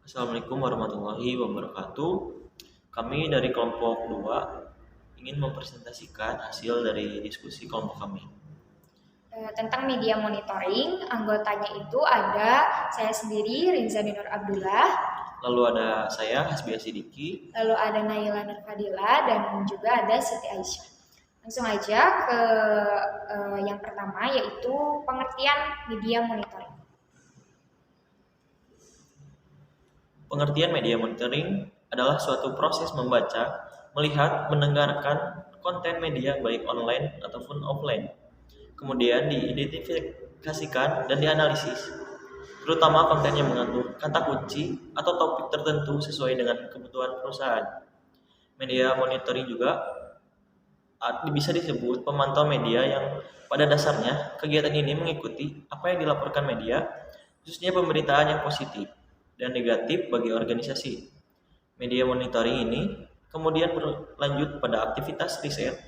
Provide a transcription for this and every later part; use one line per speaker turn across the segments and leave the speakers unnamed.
Assalamualaikum warahmatullahi wabarakatuh. Kami dari kelompok 2 ingin mempresentasikan hasil dari diskusi kelompok kami.
Tentang media monitoring, anggotanya itu ada saya sendiri, Rinza Dinur Abdullah,
Lalu ada saya, Hasbia Sidiki.
lalu ada Naila Nurfadila, dan juga ada Siti Aisyah. Langsung aja ke yang pertama, yaitu pengertian media monitoring.
Pengertian media monitoring adalah suatu proses membaca, melihat, mendengarkan konten media baik online ataupun offline. Kemudian diidentifikasikan dan dianalisis, terutama konten yang mengandung kata kunci atau topik tertentu sesuai dengan kebutuhan perusahaan. Media monitoring juga bisa disebut pemantau media yang pada dasarnya kegiatan ini mengikuti apa yang dilaporkan media, khususnya pemberitaan yang positif dan negatif bagi organisasi. Media monitoring ini kemudian berlanjut pada aktivitas riset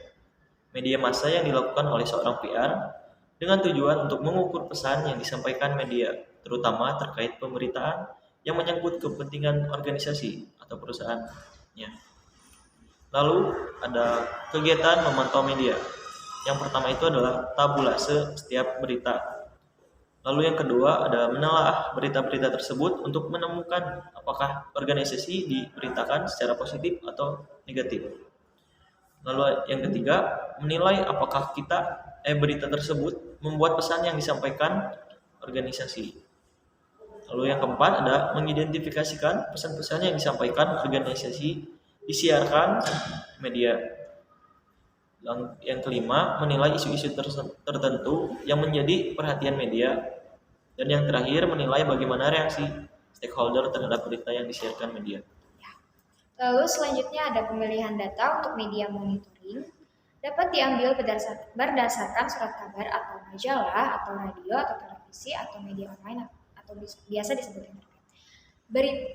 media massa yang dilakukan oleh seorang PR dengan tujuan untuk mengukur pesan yang disampaikan media, terutama terkait pemberitaan yang menyangkut kepentingan organisasi atau perusahaannya. Lalu ada kegiatan memantau media. Yang pertama itu adalah tabulase setiap berita. Lalu yang kedua ada menelaah berita-berita tersebut untuk menemukan apakah organisasi diberitakan secara positif atau negatif. Lalu yang ketiga, menilai apakah berita tersebut membuat pesan yang disampaikan organisasi. Lalu yang keempat ada mengidentifikasikan pesan-pesan yang disampaikan organisasi disiarkan media. Yang kelima, menilai isu-isu tertentu yang menjadi perhatian media. Dan yang terakhir, menilai bagaimana reaksi stakeholder terhadap berita yang disiarkan media.
Lalu selanjutnya ada pemilihan data untuk media monitoring. Dapat diambil berdasarkan surat kabar atau majalah atau radio atau televisi atau media online atau biasa disebut internet.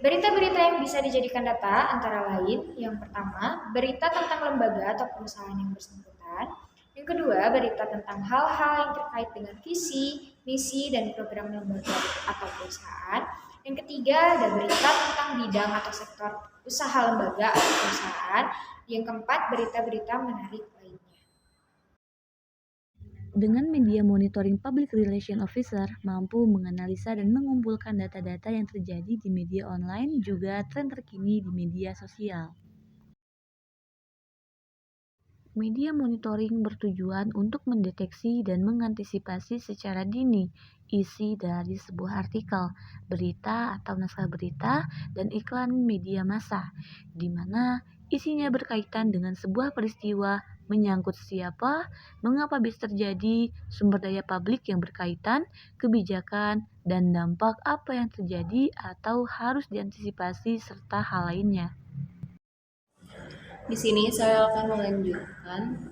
Berita-berita yang bisa dijadikan data antara lain, yang pertama, berita tentang lembaga atau perusahaan yang bersangkutan. Yang kedua, berita tentang hal-hal yang terkait dengan visi, misi, dan program lembaga atau perusahaan. Yang ketiga, ada berita tentang bidang atau sektor usaha lembaga atau perusahaan. Yang keempat, berita-berita menarik lainnya.
Dengan media monitoring, Public Relation Officer mampu menganalisa dan mengumpulkan data-data yang terjadi di media online, juga tren terkini di media sosial. Media monitoring bertujuan untuk mendeteksi dan mengantisipasi secara dini isi dari sebuah artikel, berita atau naskah berita, dan iklan media massa, di mana isinya berkaitan dengan sebuah peristiwa, menyangkut siapa, mengapa bisa terjadi, sumber daya publik yang berkaitan, kebijakan, dan dampak apa yang terjadi atau harus diantisipasi, serta hal lainnya.
Di sini saya akan melanjutkan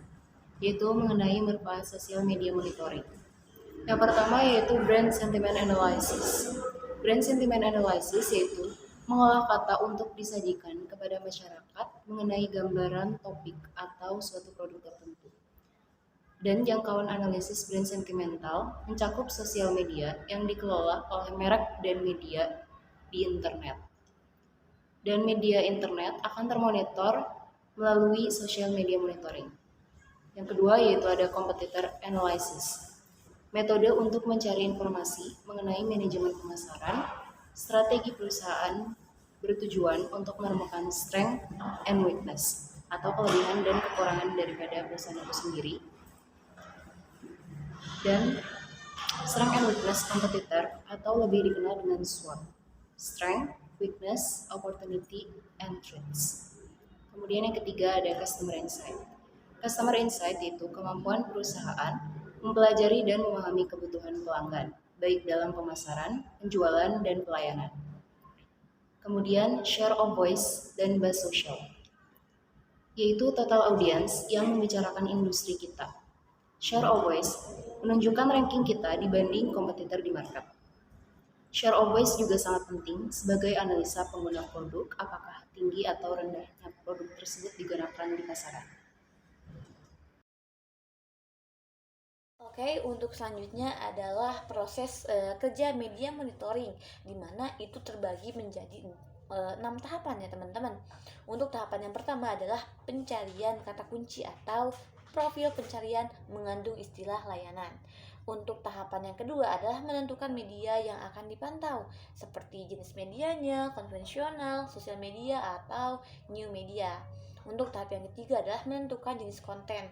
yaitu mengenai merupakan sosial media monitoring. Yang pertama yaitu brand sentiment analysis. Brand sentiment analysis yaitu mengolah kata untuk disajikan kepada masyarakat mengenai gambaran topik atau suatu produk tertentu. Dan jangkauan analisis brand sentimental mencakup sosial media yang dikelola oleh merek dan media di internet. Dan media internet akan termonitor melalui social media monitoring. Yang kedua yaitu ada competitor analysis. Metode untuk mencari informasi mengenai manajemen pemasaran, strategi perusahaan bertujuan untuk menemukan strength and weakness atau kelebihan dan kekurangan daripada perusahaan itu sendiri. Dan strength and weakness competitor atau lebih dikenal dengan SWOT. Strength, weakness, opportunity, and threats. Kemudian yang ketiga ada customer insight. Customer insight itu kemampuan perusahaan mempelajari dan memahami kebutuhan pelanggan, baik dalam pemasaran, penjualan, dan pelayanan. Kemudian share of voice dan buzz social, yaitu total audience yang membicarakan industri kita. Share of voice menunjukkan ranking kita dibanding kompetitor di market. Share of voice juga sangat penting sebagai analisa pengguna produk, apakah tinggi atau rendahnya produk tersebut digunakan di pasaran.
Oke, untuk selanjutnya adalah proses kerja media monitoring, di mana itu terbagi menjadi 6 tahapan ya teman-teman. Untuk tahapan yang pertama adalah pencarian kata kunci atau profil pencarian mengandung istilah layanan. Untuk tahapan yang kedua adalah menentukan media yang akan dipantau, seperti jenis medianya, konvensional, sosial media, atau new media. Untuk tahap yang ketiga adalah menentukan jenis konten.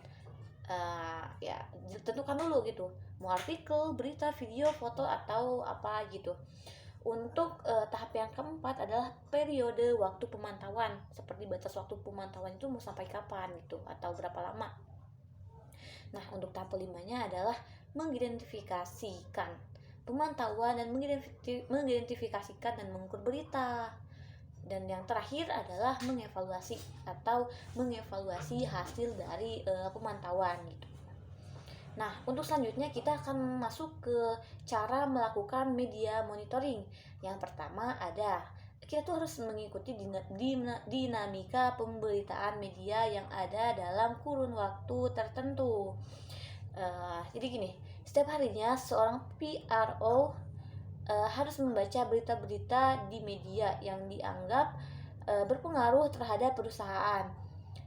Ya tentukan dulu gitu, mau artikel, berita, video, foto, atau apa gitu. Untuk tahap yang keempat adalah periode waktu pemantauan, seperti batas waktu pemantauan itu mau sampai kapan gitu, atau berapa lama. Nah, untuk tahap kelimanya adalah mengidentifikasikan pemantauan dan mengidentifikasikan dan mengukur berita. Dan yang terakhir adalah mengevaluasi hasil dari pemantauan gitu. Nah, untuk selanjutnya kita akan masuk ke cara melakukan media monitoring. Yang pertama kita tuh harus mengikuti dinamika pemberitaan media yang ada dalam kurun waktu tertentu. Jadi gini, setiap harinya seorang PRO harus membaca berita-berita di media yang dianggap berpengaruh terhadap perusahaan.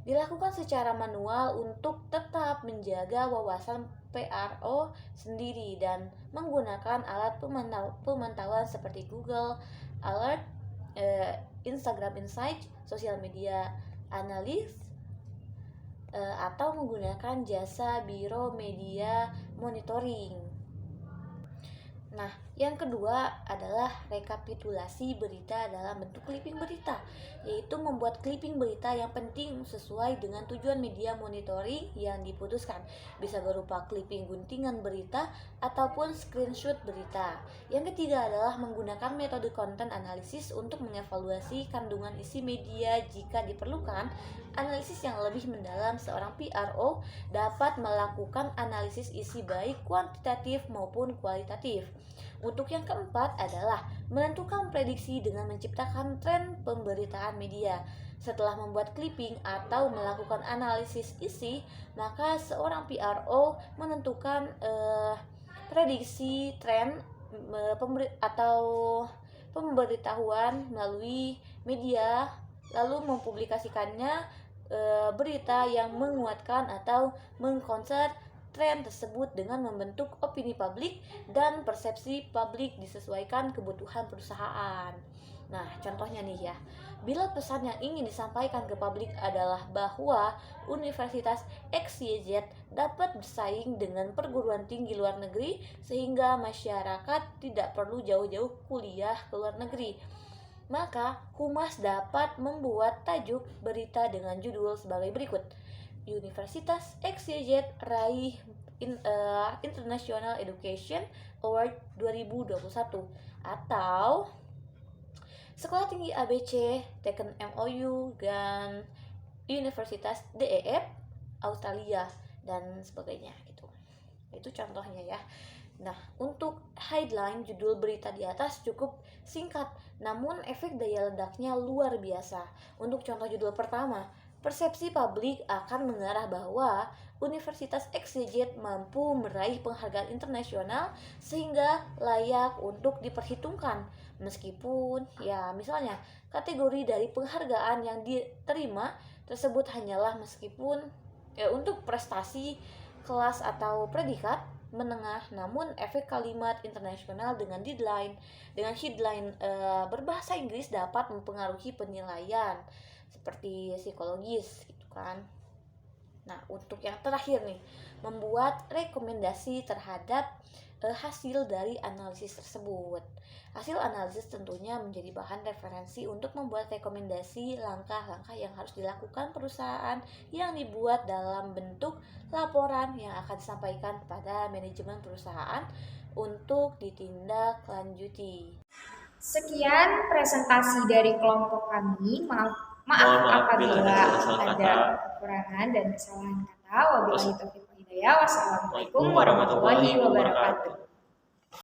Dilakukan secara manual untuk tetap menjaga wawasan PRO sendiri dan menggunakan alat pemantauan seperti Google Alert, Instagram Insights, sosial media analis, atau menggunakan jasa biro media monitoring. Nah, yang kedua adalah rekapitulasi berita dalam bentuk clipping berita, yaitu membuat clipping berita yang penting sesuai dengan tujuan media monitoring yang diputuskan. Bisa berupa clipping guntingan berita ataupun screenshot berita. Yang ketiga adalah menggunakan metode content analysis untuk mengevaluasi kandungan isi media jika diperlukan. Analisis yang lebih mendalam, seorang PRO dapat melakukan analisis isi baik kuantitatif maupun kualitatif. Untuk yang keempat adalah menentukan prediksi dengan menciptakan tren pemberitaan media. Setelah membuat clipping atau melakukan analisis isi, maka seorang PRO menentukan prediksi tren atau pemberitahuan melalui media, lalu mempublikasikannya berita yang menguatkan atau mengcounter tren tersebut dengan membentuk opini publik dan persepsi publik disesuaikan kebutuhan perusahaan. Nah, contohnya nih ya, bila pesan yang ingin disampaikan ke publik adalah bahwa Universitas XYZ dapat bersaing dengan perguruan tinggi luar negeri sehingga masyarakat tidak perlu jauh-jauh kuliah ke luar negeri, maka humas dapat membuat tajuk berita dengan judul sebagai berikut: Universitas XYZ raih International Education Award 2021, atau Sekolah Tinggi ABC teken MOU dengan Universitas DEF Australia dan sebagainya gitu. Itu contohnya ya. Nah, untuk headline judul berita di atas cukup singkat, namun efek daya ledaknya luar biasa. Untuk contoh judul pertama, persepsi publik akan mengarah bahwa Universitas XYZ mampu meraih penghargaan internasional sehingga layak untuk diperhitungkan. Meskipun ya misalnya kategori dari penghargaan yang diterima tersebut hanyalah untuk prestasi kelas atau predikat menengah, namun efek kalimat internasional dengan headline berbahasa Inggris dapat mempengaruhi penilaian seperti psikologis gitu kan. Nah, untuk yang terakhir nih, membuat rekomendasi terhadap hasil dari analisis tersebut. Hasil analisis tentunya menjadi bahan referensi untuk membuat rekomendasi langkah-langkah yang harus dilakukan perusahaan yang dibuat dalam bentuk laporan yang akan disampaikan kepada manajemen perusahaan untuk ditindaklanjuti.
Sekian presentasi dari kelompok kami. Maaf
Mohon maaf
apabila
bila ada salah
ada
kata.
kekurangan dan kesalahan kata. Wabillahi taufiq wal hidayah. Wassalamualaikum
Waalaikumsalam warahmatullahi
warahmatullahi wabarakatuh.
wabarakatuh.